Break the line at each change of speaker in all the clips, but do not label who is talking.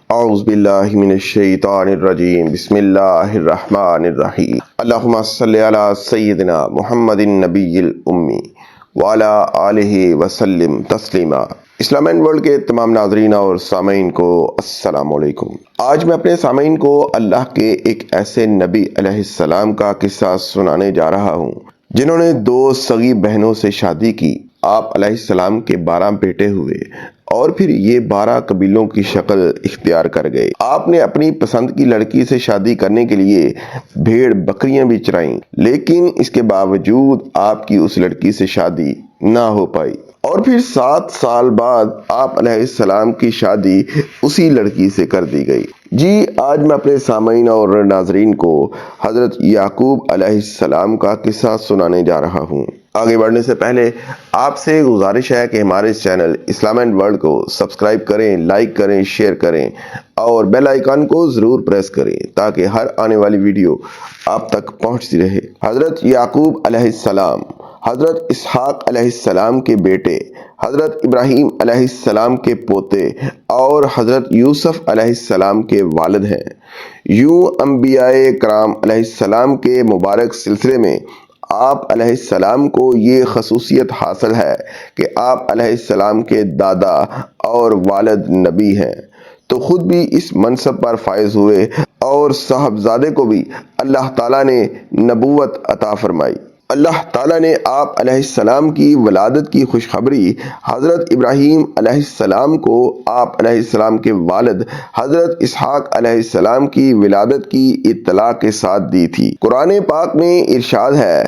اعوذ باللہ من الشیطان الرجیم بسم اللہ الرحمن الرحیم اللہم صلی علی سیدنا محمد النبی الامی وعلی آلہ وسلم تسلیما۔ اسلام اینڈ ورلڈ کے تمام ناظرین اور سامعین کو السلام علیکم۔ آج میں اپنے سامعین کو اللہ کے ایک ایسے نبی علیہ السلام کا قصہ سنانے جا رہا ہوں جنہوں نے 2 سگی بہنوں سے شادی کی۔ آپ علیہ السلام کے 12 بیٹے ہوئے اور پھر یہ 12 قبیلوں کی شکل اختیار کر گئے۔ آپ نے اپنی پسند کی لڑکی سے شادی کرنے کے لیے بھیڑ بکریاں بھی چرائیں، لیکن اس کے باوجود آپ کی اس لڑکی سے شادی نہ ہو پائی، اور پھر 7 سال بعد آپ علیہ السلام کی شادی اسی لڑکی سے کر دی گئی۔ آج میں اپنے سامعین اور ناظرین کو حضرت یعقوب علیہ السلام کا قصہ سنانے جا رہا ہوں۔ آگے بڑھنے سے پہلے آپ سے گزارش ہے کہ ہمارے اس چینل اسلام اینڈ ورلڈ کو سبسکرائب کریں، لائک کریں، شیئر کریں اور بیل آئیکن کو ضرور پریس کریں تاکہ ہر آنے والی ویڈیو آپ تک پہنچتی رہے۔ حضرت یعقوب علیہ السلام حضرت اسحاق علیہ السلام کے بیٹے، حضرت ابراہیم علیہ السلام کے پوتے اور حضرت یوسف علیہ السلام کے والد ہیں۔ یوں انبیاء کرام علیہ السلام کے مبارک سلسلے میں آپ علیہ السلام کو یہ خصوصیت حاصل ہے کہ آپ علیہ السلام کے دادا اور والد نبی ہیں، تو خود بھی اس منصب پر فائز ہوئے اور صاحبزادے کو بھی اللہ تعالیٰ نے نبوت عطا فرمائی۔ اللہ تعالیٰ نے آپ علیہ السلام کی ولادت کی خوشخبری حضرت ابراہیم علیہ السلام کو آپ علیہ السلام کے والد حضرت اسحاق علیہ السلام کی ولادت کی اطلاع کے ساتھ دی تھی۔ قرآن پاک میں ارشاد ہے،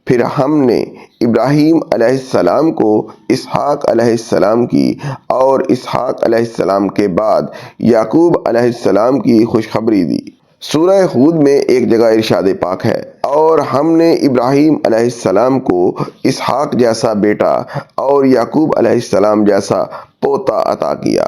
پھر ہم نے ابراہیم علیہ السلام کو اسحاق علیہ السلام کی اور اسحاق علیہ السلام کے بعد یعقوب علیہ السلام کی خوشخبری دی۔ سورہ ہود میں ایک جگہ ارشاد پاک ہے، اور ہم نے ابراہیم علیہ السلام کو اسحاق جیسا بیٹا اور یعقوب علیہ السلام جیسا پوتا عطا کیا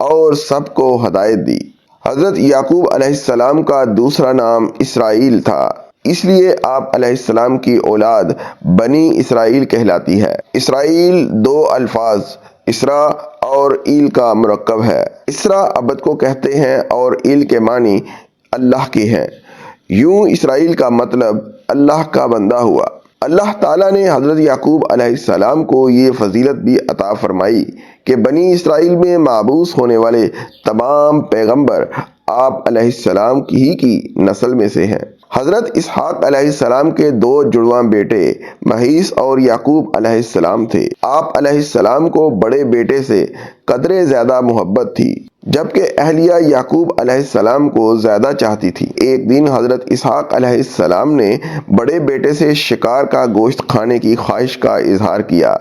اور سب کو ہدایت دی۔ حضرت یعقوب علیہ السلام کا دوسرا نام اسرائیل تھا، اس لیے آپ علیہ السلام کی اولاد بنی اسرائیل کہلاتی ہے۔ اسرائیل 2 الفاظ اسرا اور ایل کا مرکب ہے۔ اسرا عبد کو کہتے ہیں اور ایل کے معنی اللہ کے ہیں۔ یوں اسرائیل کا مطلب اللہ کا بندہ ہوا۔ اللہ تعالیٰ نے حضرت یعقوب علیہ السلام کو یہ فضیلت بھی عطا فرمائی کہ بنی اسرائیل میں مبعوث ہونے والے تمام پیغمبر آپ علیہ السلام کی نسل میں سے ہیں۔ حضرت اسحاق علیہ السلام کے 2 جڑواں بیٹے مہیس اور یعقوب علیہ السلام تھے۔ آپ علیہ السلام کو بڑے بیٹے سے قدرے زیادہ محبت تھی، جبکہ اہلیہ یعقوب علیہ السلام کو زیادہ چاہتی تھی۔ ایک دن حضرت اسحاق علیہ السلام نے بڑے بیٹے سے شکار کا گوشت کھانے کی خواہش کا اظہار کیا۔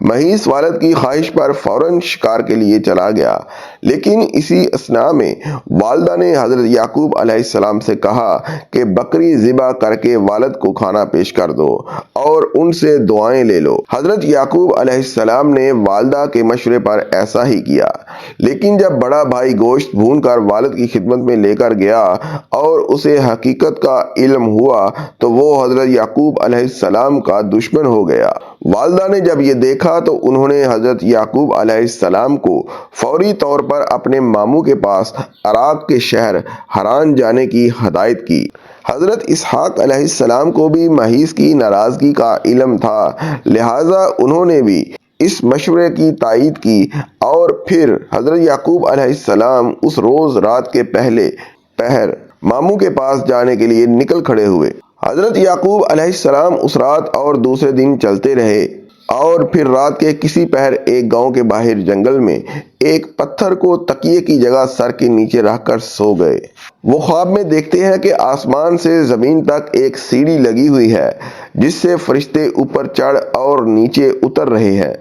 مہیس والد کی خواہش پر فوراً شکار کے لیے چلا گیا، لیکن اسی اثناء میں والدہ نے حضرت یعقوب علیہ السلام سے کہا کہ بکری ذبح کر کے والد کو کھانا پیش کر دو اور ان سے دعائیں لے لو۔ حضرت یعقوب علیہ السلام نے والدہ کے مشورے پر ایسا ہی کیا، لیکن جب بڑا بھائی گوشت بھون کر والد کی خدمت میں لے کر گیا اور اسے حقیقت کا علم ہوا تو وہ حضرت یعقوب علیہ السلام کا دشمن ہو گیا۔ والدہ نے جب یہ دیکھا تو انہوں نے حضرت یعقوب علیہ السلام کو فوری طور پر اپنے ماموں کے پاس عراق کے شہر حران جانے کی ہدایت کی۔ حضرت اسحاق علیہ السلام کو بھی مہیس کی ناراضگی کا علم تھا، لہٰذا انہوں نے بھی اس مشورے کی تائید کی، اور پھر حضرت یعقوب علیہ السلام اس روز رات کے پہلے پہر ماموں کے پاس جانے کے لیے نکل کھڑے ہوئے۔ حضرت یعقوب علیہ السلام اس رات اور دوسرے دن چلتے رہے، اور پھر رات کے کسی پہر ایک گاؤں کے باہر جنگل میں ایک پتھر کو تکیے کی جگہ سر کے نیچے رکھ کر سو گئے۔ وہ خواب میں دیکھتے ہیں کہ آسمان سے زمین تک ایک سیڑھی لگی ہوئی ہے جس سے فرشتے اوپر چڑھ اور نیچے اتر رہے ہیں۔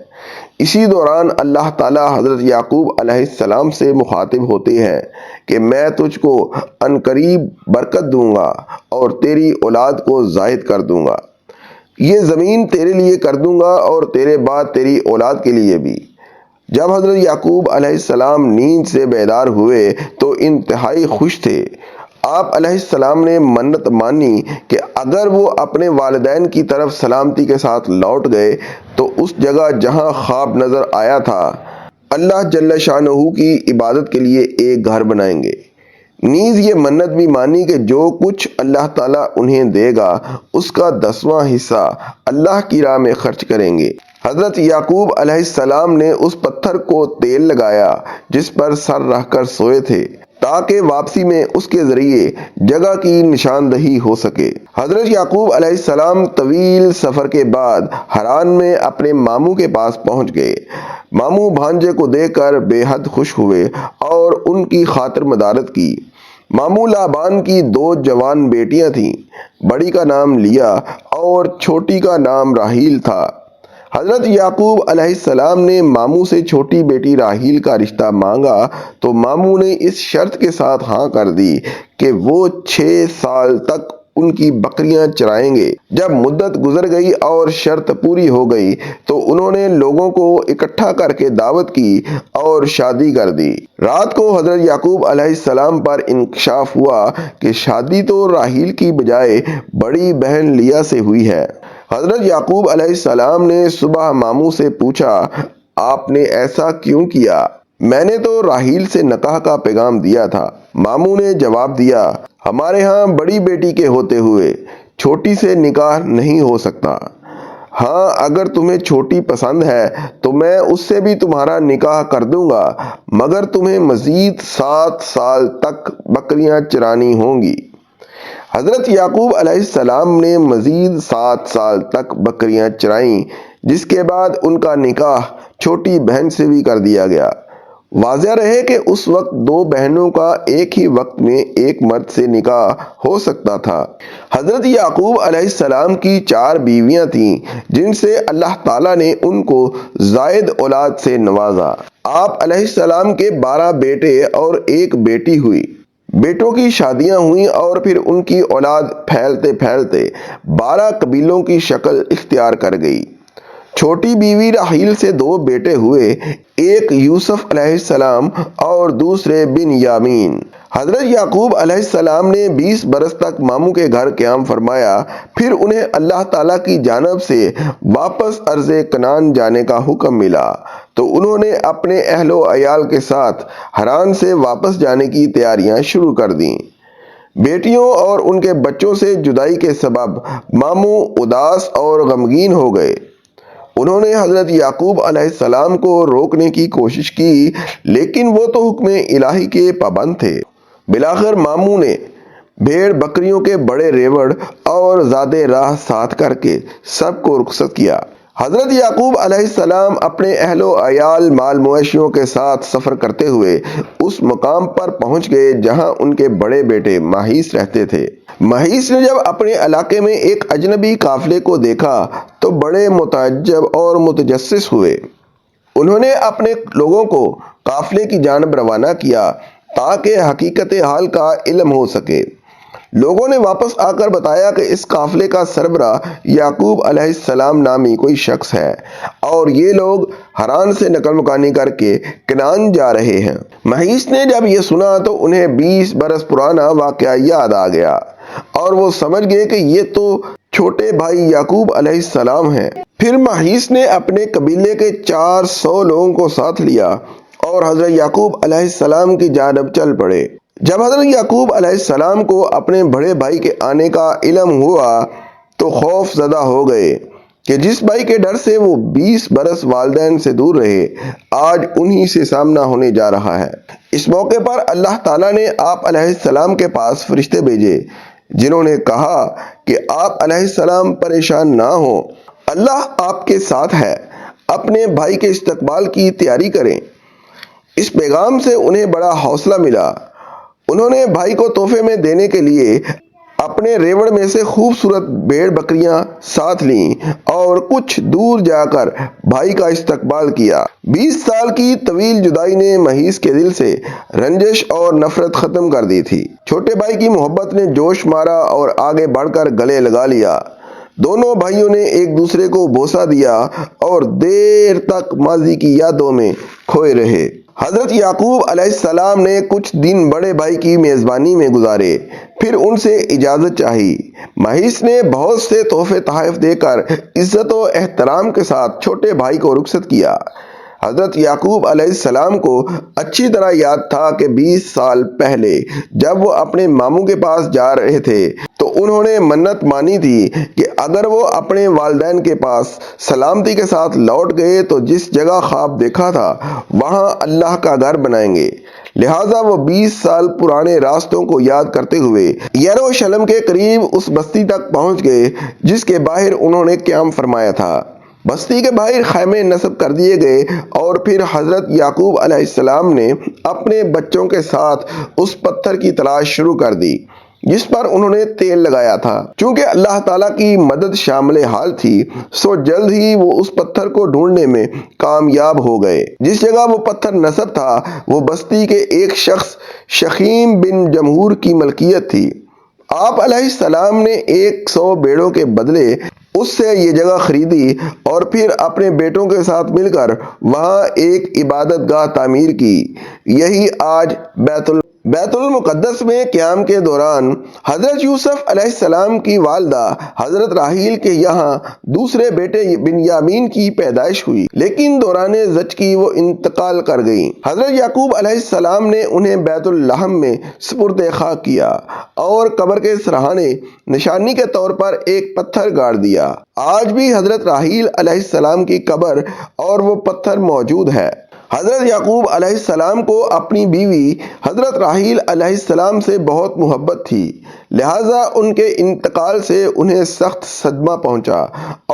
اسی دوران اللہ تعالیٰ حضرت یعقوب علیہ السلام سے مخاطب ہوتے ہیں کہ میں تجھ کو عنقریب برکت دوں گا اور تیری اولاد کو زائد کر دوں گا۔ یہ زمین تیرے لیے کر دوں گا اور تیرے بعد تیری اولاد کے لیے بھی۔ جب حضرت یعقوب علیہ السلام نیند سے بیدار ہوئے تو انتہائی خوش تھے۔ آپ علیہ السلام نے منت مانی کہ اگر وہ اپنے والدین کی طرف سلامتی کے ساتھ لوٹ گئے تو اس جگہ جہاں خواب نظر آیا تھا اللہ جل شانہ کی عبادت کے لیے ایک گھر بنائیں گے۔ نیز یہ منت بھی مانی کہ جو کچھ اللہ تعالیٰ انہیں دے گا اس کا 10واں حصہ اللہ کی راہ میں خرچ کریں گے۔ حضرت یعقوب علیہ السلام نے اس پتھر کو تیل لگایا جس پر سر رکھ کر سوئے تھے تاکہ واپسی میں اس کے ذریعے جگہ کی نشاندہی ہو سکے۔ حضرت یعقوب علیہ السلام طویل سفر کے بعد حران میں اپنے ماموں کے پاس پہنچ گئے۔ ماموں بھانجے کو دیکھ کر بے حد خوش ہوئے اور ان کی خاطر مدارت کی۔ ماموں لابان کی 2 جوان بیٹیاں تھیں، بڑی کا نام لیا اور چھوٹی کا نام راحیل تھا۔ حضرت یعقوب علیہ السلام نے ماموں سے چھوٹی بیٹی راحیل کا رشتہ مانگا تو ماموں نے اس شرط کے ساتھ ہاں کر دی کہ وہ 6 سال تک ان کی بکریاں چرائیں گے۔ جب مدت گزر گئی اور شرط پوری ہو گئی تو انہوں نے لوگوں کو اکٹھا کر کے دعوت کی اور شادی کر دی۔ رات کو حضرت یعقوب علیہ السلام پر انکشاف ہوا کہ شادی تو راحیل کی بجائے بڑی بہن لیا سے ہوئی ہے۔ حضرت یعقوب علیہ السلام نے صبح ماموں سے پوچھا، آپ نے ایسا کیوں کیا؟ میں نے تو راحیل سے نکاح کا پیغام دیا تھا۔ ماموں نے جواب دیا، ہمارے ہاں بڑی بیٹی کے ہوتے ہوئے چھوٹی سے نکاح نہیں ہو سکتا۔ ہاں اگر تمہیں چھوٹی پسند ہے تو میں اس سے بھی تمہارا نکاح کر دوں گا، مگر تمہیں مزید 7 سال تک بکریاں چرانی ہوں گی۔ حضرت یعقوب علیہ السلام نے مزید 7 سال تک بکریاں چرائیں، جس کے بعد ان کا نکاح چھوٹی بہن سے بھی کر دیا گیا۔ واضح رہے کہ اس وقت 2 بہنوں کا ایک ہی وقت میں ایک مرد سے نکاح ہو سکتا تھا۔ حضرت یعقوب علیہ السلام کی 4 بیویاں تھیں جن سے اللہ تعالیٰ نے ان کو زائد اولاد سے نوازا۔ آپ علیہ السلام کے 12 بیٹے اور 1 بیٹی ہوئی۔ بیٹوں کی شادیاں ہوئیں اور پھر ان کی اولاد پھیلتے پھیلتے 12 قبیلوں کی شکل اختیار کر گئی۔ چھوٹی بیوی راحیل سے 2 بیٹے ہوئے، ایک یوسف علیہ السلام اور دوسرے بن یامین۔ حضرت یعقوب علیہ السلام نے 20 برس تک ماموں کے گھر قیام فرمایا، پھر انہیں اللہ تعالیٰ کی جانب سے واپس ارض کنعان جانے کا حکم ملا تو انہوں نے اپنے اہل و عیال کے ساتھ حران سے واپس جانے کی تیاریاں شروع کر دیں۔ بیٹیوں اور ان کے بچوں سے جدائی کے سبب ماموں اداس اور غمگین ہو گئے۔ انہوں نے حضرت یعقوب علیہ السلام کو روکنے کی کوشش کی لیکن وہ تو حکم الہی کے پابند تھے۔ بالآخر ماموں نے بھیڑ بکریوں کے بڑے ریوڑ اور زادے راہ ساتھ کر کے سب کو رخصت کیا۔ حضرت یعقوب علیہ السلام اپنے اہل و عیال مال مویشیوں کے ساتھ سفر کرتے ہوئے اس مقام پر پہنچ گئے جہاں ان کے بڑے بیٹے ماہیس رہتے تھے۔ ماہیس نے جب اپنے علاقے میں ایک اجنبی قافلے کو دیکھا تو بڑے متعجب اور متجسس ہوئے۔ انہوں نے اپنے لوگوں کو قافلے کی جانب روانہ کیا تاکہ حقیقت حال کا علم ہو سکے۔ لوگوں نے واپس آ کر بتایا کہ اس قافلے کا سربراہ یعقوب علیہ السلام نامی کوئی شخص ہے اور یہ لوگ حران سے نقل مکانی کر کے کنعان جا رہے ہیں۔ ماہیس نے جب یہ سنا تو انہیں 20 برس پرانا واقعہ یاد آ گیا اور وہ سمجھ گئے کہ یہ تو چھوٹے بھائی یعقوب علیہ السلام ہیں۔ پھر ماہیس نے اپنے قبیلے کے 400 لوگوں کو ساتھ لیا اور حضرت یعقوب علیہ السلام کی جانب چل پڑے۔ جب حضرت یعقوب علیہ السلام کو اپنے بڑے بھائی کے آنے کا علم ہوا تو خوف زدہ ہو گئے کہ جس بھائی کے ڈر سے وہ 20 برس والدین سے دور رہے، آج انہی سے سامنا ہونے جا رہا ہے۔ اس موقع پر اللہ تعالیٰ نے آپ علیہ السلام کے پاس فرشتے بھیجے جنہوں نے کہا کہ آپ علیہ السلام پریشان نہ ہوں، اللہ آپ کے ساتھ ہے، اپنے بھائی کے استقبال کی تیاری کریں۔ اس پیغام سے انہیں بڑا حوصلہ ملا۔ انہوں نے بھائی کو تحفے میں دینے کے لیے اپنے ریوڑ میں سے خوبصورت بھیڑ بکریاں ساتھ لیں اور کچھ دور جا کر بھائی کا استقبال کیا۔ 20 سال کی طویل جدائی نے ماہیس کے دل سے رنجش اور نفرت ختم کر دی تھی۔ چھوٹے بھائی کی محبت نے جوش مارا اور آگے بڑھ کر گلے لگا لیا۔ دونوں بھائیوں نے ایک دوسرے کو بوسہ دیا اور دیر تک ماضی کی یادوں میں کھوئے رہے۔ حضرت یعقوب علیہ السلام نے کچھ دن بڑے بھائی کی میزبانی میں گزارے، پھر ان سے اجازت چاہی۔ ماہیس نے بہت سے تحفے تحائف دے کر عزت و احترام کے ساتھ چھوٹے بھائی کو رخصت کیا۔ حضرت یعقوب علیہ السلام کو اچھی طرح یاد تھا کہ 20 سال پہلے جب وہ اپنے ماموں کے پاس جا رہے تھے تو انہوں نے منت مانی تھی کہ اگر وہ اپنے والدین کے پاس سلامتی کے ساتھ لوٹ گئے تو جس جگہ خواب دیکھا تھا وہاں اللہ کا گھر بنائیں گے۔ لہٰذا وہ 20 سال پرانے راستوں کو یاد کرتے ہوئے یروشلم کے قریب اس بستی تک پہنچ گئے جس کے باہر انہوں نے قیام فرمایا تھا۔ بستی کے باہر خیمے نصب کر دیے گئے اور پھر حضرت یعقوب علیہ السلام نے اپنے بچوں کے ساتھ اس پتھر کی تلاش شروع کر دی جس پر انہوں نے تیل لگایا تھا۔ چونکہ اللہ تعالیٰ کی مدد شامل حال تھی سو جلد ہی وہ اس پتھر کو ڈھونڈنے میں کامیاب ہو گئے۔ جس جگہ وہ پتھر نصب تھا وہ بستی کے ایک شخص شخیم بن جمہور کی ملکیت تھی۔ آپ علیہ السلام نے 100 بیڑوں کے بدلے اس سے یہ جگہ خریدی اور پھر اپنے بیٹوں کے ساتھ مل کر وہاں ایک عبادت گاہ تعمیر کی۔ یہی آج بیت المقدس میں قیام کے دوران حضرت یوسف علیہ السلام کی والدہ حضرت راحیل کے یہاں دوسرے بیٹے بنیامین کی پیدائش ہوئی، لیکن دوران زچگی وہ انتقال کر گئیں۔ حضرت یعقوب علیہ السلام نے انہیں بیت اللحم میں سپرد خاک کیا اور قبر کے سرہانے نشانی کے طور پر ایک پتھر گاڑ دیا۔ آج بھی حضرت راحیل علیہ السلام کی قبر اور وہ پتھر موجود ہے۔ حضرت یعقوب علیہ السلام کو اپنی بیوی حضرت راحیل علیہ السلام سے بہت محبت تھی، لہٰذا ان کے انتقال سے انہیں سخت صدمہ پہنچا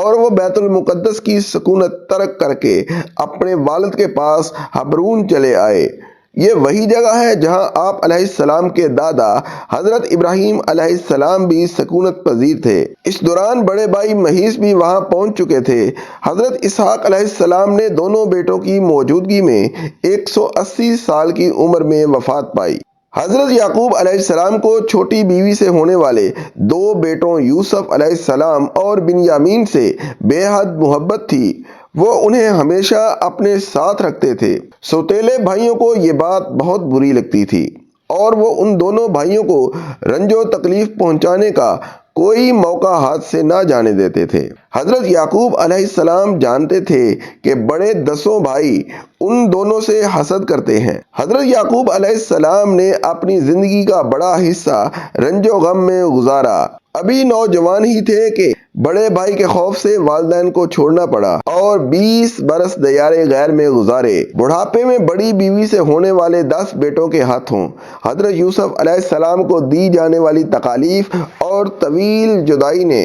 اور وہ بیت المقدس کی سکونت ترک کر کے اپنے والد کے پاس حبرون چلے آئے۔ یہ وہی جگہ ہے جہاں آپ علیہ السلام کے دادا حضرت ابراہیم علیہ السلام بھی سکونت پذیر تھے۔ اس دوران بڑے بھائی مہیس بھی وہاں پہنچ چکے تھے۔ حضرت اسحاق علیہ السلام نے دونوں بیٹوں کی موجودگی میں 180 سال کی عمر میں وفات پائی۔ حضرت یعقوب علیہ السلام کو چھوٹی بیوی سے ہونے والے 2 بیٹوں یوسف علیہ السلام اور بنیامین سے بے حد محبت تھی۔ وہ انہیں ہمیشہ اپنے ساتھ رکھتے تھے۔ سوتیلے بھائیوں کو یہ بات بہت بری لگتی تھی اور وہ ان دونوں بھائیوں کو رنج و تکلیف پہنچانے کا کوئی موقع ہاتھ سے نہ جانے دیتے تھے۔ حضرت یعقوب علیہ السلام جانتے تھے کہ بڑے 10 بھائی ان دونوں سے حسد کرتے ہیں۔ حضرت یعقوب علیہ السلام نے اپنی زندگی کا بڑا حصہ رنج و غم میں گزارا۔ ابھی نوجوان ہی تھے کہ بڑے بھائی کے خوف سے والدین کو چھوڑنا پڑا اور 20 برس دیار غیر میں گزارے۔ بڑھاپے میں بڑی بیوی سے ہونے والے 10 بیٹوں کے ہاتھوں حضرت یوسف علیہ السلام کو دی جانے والی تکالیف اور طویل جدائی نے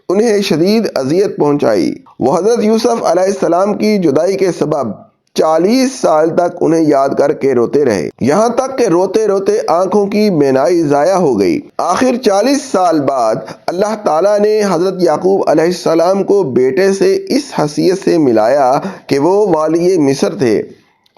انہیں شدید اذیت پہنچائی۔ وہ حضرت یوسف علیہ السلام کی جدائی کے سبب 40 سال تک انہیں یاد کر کے روتے رہے، یہاں تک کہ روتے روتے آنکھوں کی بینائی ضائع ہو گئی۔ آخر 40 سال بعد اللہ تعالیٰ نے حضرت یعقوب علیہ السلام کو بیٹے سے اس حیثیت سے ملایا کہ وہ والی مصر تھے۔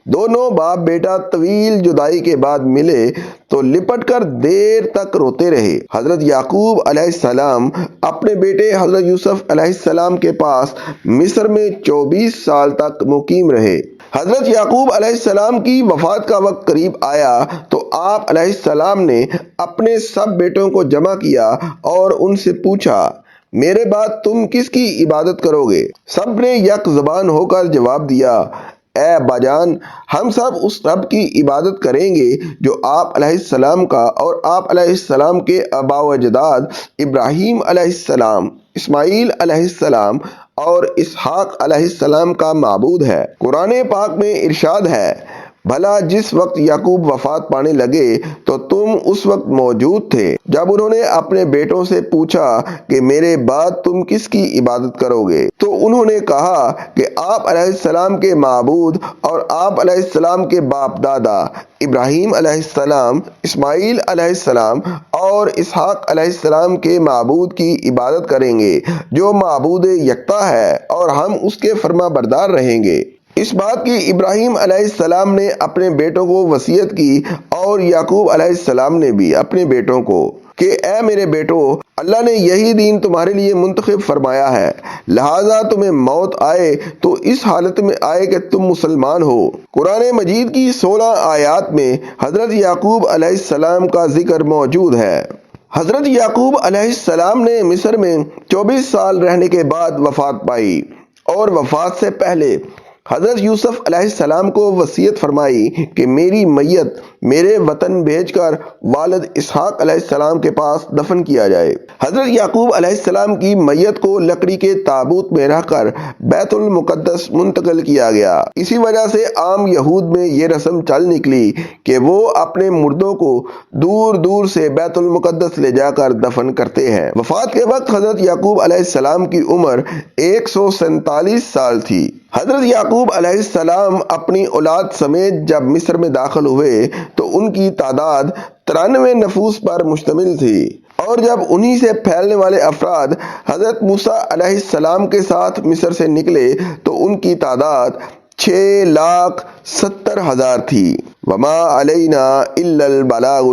دونوں باپ بیٹا طویل جدائی کے بعد ملے تو لپٹ کر دیر تک روتے رہے۔ حضرت یعقوب علیہ السلام اپنے بیٹے حضرت یوسف علیہ السلام کے پاس مصر میں 24 سال تک مقیم رہے۔ حضرت یعقوب علیہ السلام کی وفات کا وقت قریب آیا تو آپ علیہ السلام نے اپنے سب بیٹوں کو جمع کیا اور ان سے پوچھا، میرے بعد تم کس کی عبادت کرو گے؟ سب نے یک زبان ہو کر جواب دیا، اے ابا جان، ہم سب اس رب کی عبادت کریں گے جو آپ علیہ السلام کا اور آپ علیہ السلام کے آبا و اجداد ابراہیم علیہ السلام، اسماعیل علیہ السلام اور اسحاق علیہ السلام کا معبود ہے۔ قرآن پاک میں ارشاد ہے، بھلا جس وقت یعقوب وفات پانے لگے تو تم اس وقت موجود تھے جب انہوں نے اپنے بیٹوں سے پوچھا کہ میرے بعد تم کس کی عبادت کرو گے؟ تو انہوں نے کہا کہ آپ علیہ السلام کے معبود اور آپ علیہ السلام کے باپ دادا ابراہیم علیہ السلام، اسماعیل علیہ السلام اور اسحاق علیہ السلام کے معبود کی عبادت کریں گے جو معبود یکتا ہے اور ہم اس کے فرما بردار رہیں گے۔ اس بات کی ابراہیم علیہ السلام نے اپنے بیٹوں کو وصیت کی اور یعقوب علیہ السلام نے بھی اپنے بیٹوں کو کہ اے میرے بیٹو، اللہ نے یہی دین تمہارے لیے منتخب فرمایا ہے، لہٰذا تمہیں موت آئے تو اس حالت میں آئے کہ تم مسلمان ہو۔ قرآن مجید کی 16 آیات میں حضرت یعقوب علیہ السلام کا ذکر موجود ہے۔ حضرت یعقوب علیہ السلام نے مصر میں 24 سال رہنے کے بعد وفات پائی اور وفات سے پہلے حضرت یوسف علیہ السلام کو وصیت فرمائی کہ میری میت میرے وطن بھیج کر والد اسحاق علیہ السلام کے پاس دفن کیا جائے۔ حضرت یعقوب علیہ السلام کی میت کو لکڑی کے تابوت میں رکھ کر بیت المقدس منتقل کیا گیا۔ اسی وجہ سے عام یہود میں یہ رسم چل نکلی کہ وہ اپنے مردوں کو دور دور سے بیت المقدس لے جا کر دفن کرتے ہیں۔ وفات کے وقت حضرت یعقوب علیہ السلام کی عمر 147 سال تھی۔ حضرت یعقوب علیہ السلام اپنی اولاد سمیت جب مصر میں داخل ہوئے تو ان کی تعداد 93 نفوس پر مشتمل تھی، اور جب انہی سے پھیلنے والے افراد حضرت موسیٰ علیہ السلام کے ساتھ مصر سے نکلے تو ان کی تعداد 6,70,000 تھی۔ وما علینا الا البلاغ